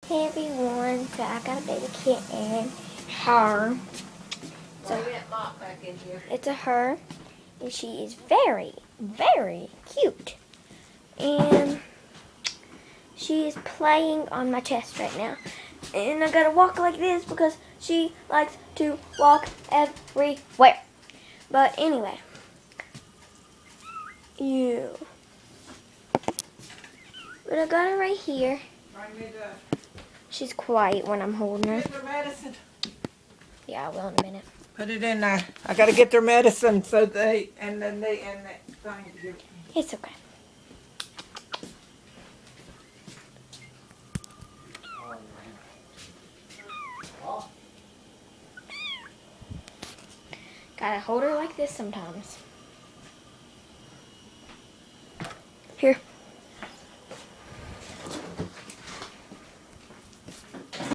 Hey everyone, so I got a baby kitten, her. It's a her, and she is very, very cute. And she is playing on my chest right now. And I gotta walk like this because she likes to walk everywhere. But anyway, but I got her right here. She's quiet when I'm holding her. Get their medicine. Yeah, I will in a minute. Put it in there. I gotta get their medicine so they and that thing. It's okay. Gotta hold her like this sometimes.